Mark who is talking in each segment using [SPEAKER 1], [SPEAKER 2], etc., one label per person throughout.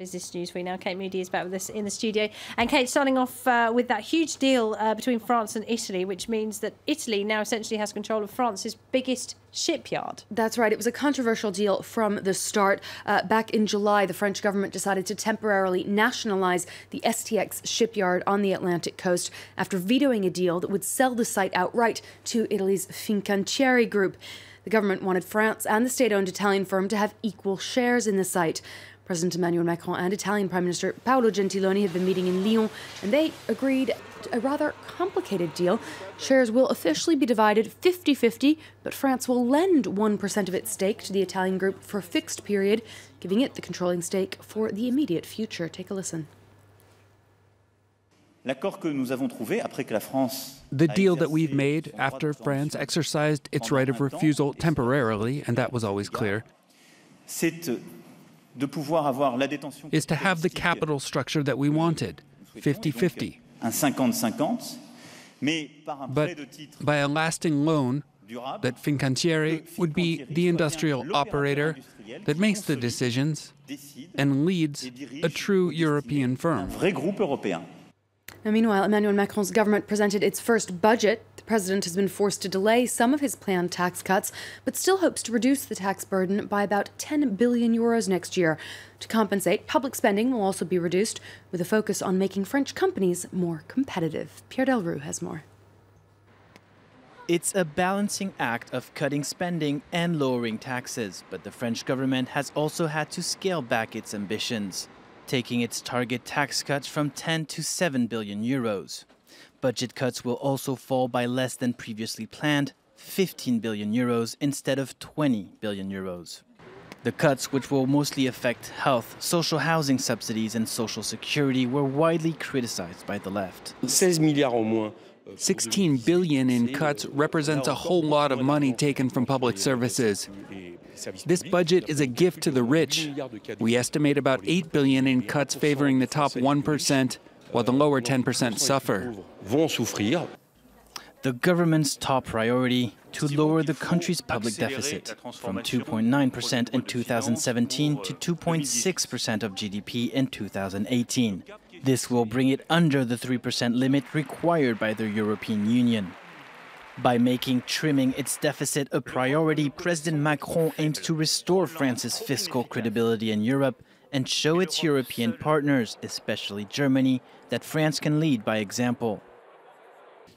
[SPEAKER 1] Business news for you now. Kate Moody is back with us in the studio. And Kate, starting off with that huge deal between France and Italy, which means that Italy now essentially has control of France's biggest shipyard.
[SPEAKER 2] That's right. It was a controversial deal from the start. Back in July, the French government decided to temporarily nationalise the STX shipyard on the Atlantic coast after vetoing a deal that would sell the site outright to Italy's Fincantieri group. The government wanted France and the state-owned Italian firm to have equal shares in the site. President Emmanuel Macron and Italian Prime Minister Paolo Gentiloni have been meeting in Lyon, and they agreed a rather complicated deal. Shares will officially be divided 50-50, but France will lend 1% of its stake to the Italian group for a fixed period, giving it the controlling stake for the immediate future. Take a listen.
[SPEAKER 3] The deal that we've made after France exercised its right of refusal temporarily, and that was always clear, is to have the capital structure that we wanted, 50-50. But by a lasting loan, that Fincantieri would be the industrial operator that makes the decisions and leads a true European firm.
[SPEAKER 2] Now, meanwhile, Emmanuel Macron's government presented its first budget. The president has been forced to delay some of his planned tax cuts, but still hopes to reduce the tax burden by about 10 billion euros next year. To compensate, public spending will also be reduced, with a focus on making French companies more competitive. Pierre Delroux has more.
[SPEAKER 4] It's a balancing act of cutting spending and lowering taxes, but the French government has also had to scale back its ambitions, taking its target tax cuts from 10 to 7 billion euros. Budget cuts will also fall by less than previously planned, 15 billion euros instead of 20 billion euros. The cuts, which will mostly affect health, social housing subsidies and social security, were widely criticized by the left.
[SPEAKER 3] 16 billion in cuts represents a whole lot of money taken from public services. This budget is a gift to the rich. We estimate about 8 billion in cuts favoring the top 1%, while the lower 10% suffer.
[SPEAKER 4] The government's top priority, to lower the country's public deficit from 2.9% in 2017 to 2.6% of GDP in 2018. This will bring it under the 3% limit required by the European Union. By making trimming its deficit a priority, President Macron aims to restore France's fiscal credibility in Europe and show its European partners, especially Germany, that France can lead by example.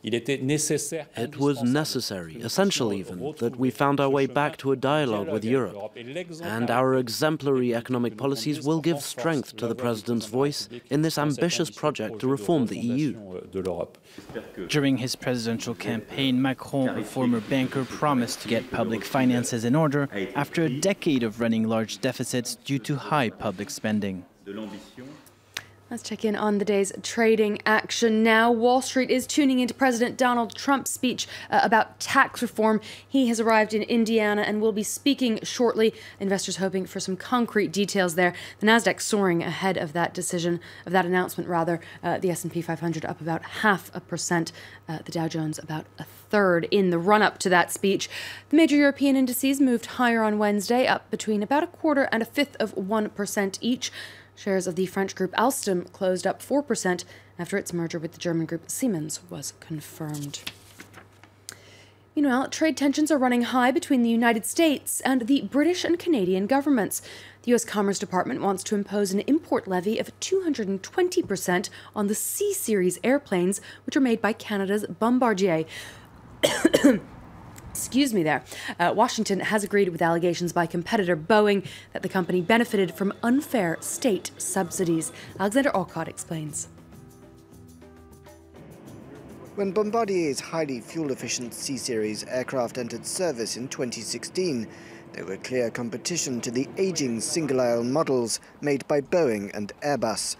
[SPEAKER 5] It was necessary, essential even, that we found our way back to a dialogue with Europe. And our exemplary economic policies will give strength to the President's voice in this ambitious project to reform the EU.
[SPEAKER 4] During his presidential campaign, Macron, a former banker, promised to get public finances in order after a decade of running large deficits due to high public spending.
[SPEAKER 2] Let's check in on the day's trading action now. Wall Street is tuning into President Donald Trump's speech about tax reform. He has arrived in Indiana and will be speaking shortly. Investors hoping for some concrete details there. The Nasdaq soaring ahead of that announcement rather. The S&P 500 up about 0.5%. The Dow Jones about a third in the run-up to that speech. The major European indices moved higher on Wednesday, up between about 1/4 and 1/5 of 1% each. Shares of the French group Alstom closed up 4% after its merger with the German group Siemens was confirmed. Meanwhile, trade tensions are running high between the United States and the British and Canadian governments. The U.S. Commerce Department wants to impose an import levy of 220% on the C-Series airplanes, which are made by Canada's Bombardier. Excuse me there. Washington has agreed with allegations by competitor Boeing that the company benefited from unfair state subsidies. Alexander Alcott explains.
[SPEAKER 6] When Bombardier's highly fuel-efficient C-Series aircraft entered service in 2016, they were clear competition to the aging single-aisle models made by Boeing and Airbus.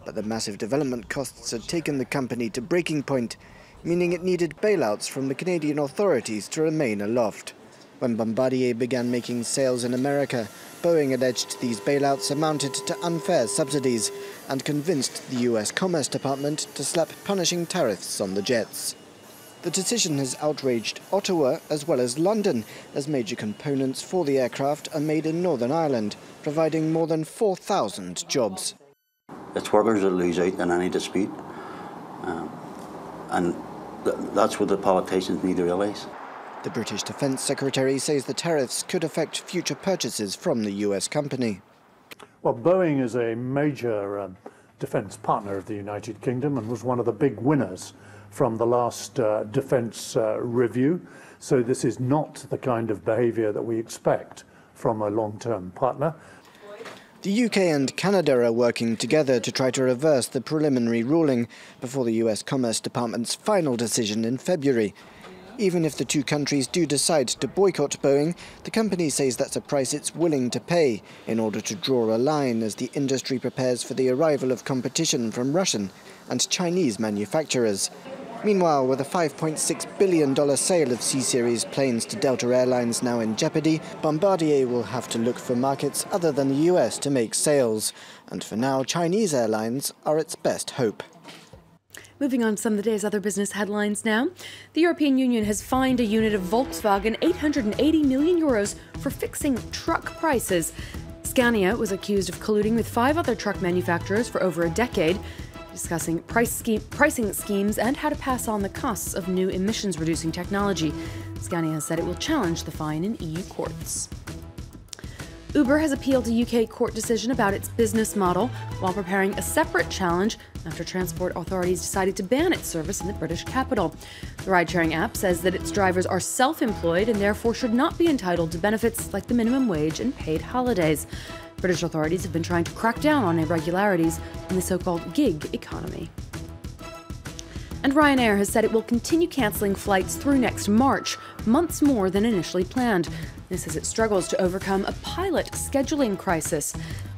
[SPEAKER 6] But the massive development costs had taken the company to breaking point, meaning it needed bailouts from the Canadian authorities to remain aloft. When Bombardier began making sales in America, Boeing alleged these bailouts amounted to unfair subsidies and convinced the US Commerce Department to slap punishing tariffs on the jets. The decision has outraged Ottawa as well as London, as major components for the aircraft are made in Northern Ireland, providing more than 4,000 jobs.
[SPEAKER 7] It's workers that lose out in any dispute, and that's what the politicians need to realise.
[SPEAKER 6] The British Defence Secretary says the tariffs could affect future purchases from the US company.
[SPEAKER 8] Well, Boeing is a major defence partner of the United Kingdom and was one of the big winners from the last defence review. So this is not the kind of behaviour that we expect from a long-term partner.
[SPEAKER 6] The UK and Canada are working together to try to reverse the preliminary ruling before the US Commerce Department's final decision in February. Even if the two countries do decide to boycott Boeing, the company says that's a price it's willing to pay in order to draw a line as the industry prepares for the arrival of competition from Russian and Chinese manufacturers. Meanwhile, with a $5.6 billion sale of C-Series planes to Delta Airlines now in jeopardy, Bombardier will have to look for markets other than the US to make sales. And for now, Chinese airlines are its best hope.
[SPEAKER 2] Moving on to some of the day's other business headlines now. The European Union has fined a unit of Volkswagen €880 million for fixing truck prices. Scania was accused of colluding with 5 other truck manufacturers for over a decade, discussing pricing schemes and how to pass on the costs of new emissions-reducing technology. Scania has said it will challenge the fine in EU courts. Uber has appealed a UK court decision about its business model while preparing a separate challenge after transport authorities decided to ban its service in the British capital. The ride-sharing app says that its drivers are self-employed and therefore should not be entitled to benefits like the minimum wage and paid holidays. British authorities have been trying to crack down on irregularities in the so-called gig economy. And Ryanair has said it will continue cancelling flights through next March, months more than initially planned. This as it struggles to overcome a pilot scheduling crisis.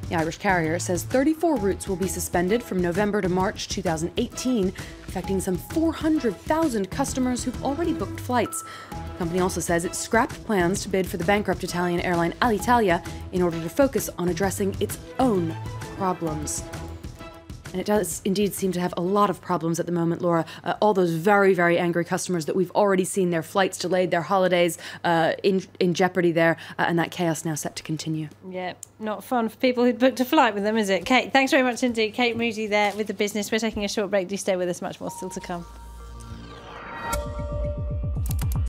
[SPEAKER 2] The Irish carrier says 34 routes will be suspended from November to March 2018, affecting some 400,000 customers who've already booked flights. The company also says it scrapped plans to bid for the bankrupt Italian airline Alitalia in order to focus on addressing its own problems. And it does indeed seem to have a lot of problems at the moment, Laura. All those very, very angry customers that we've already seen their flights delayed, their holidays in jeopardy there, and that chaos now set to continue.
[SPEAKER 1] Yeah, not fun for people who'd booked a flight with them, is it? Kate, thanks very much indeed. Kate Moody there with the business. We're taking a short break. Do stay with us, much more still to come.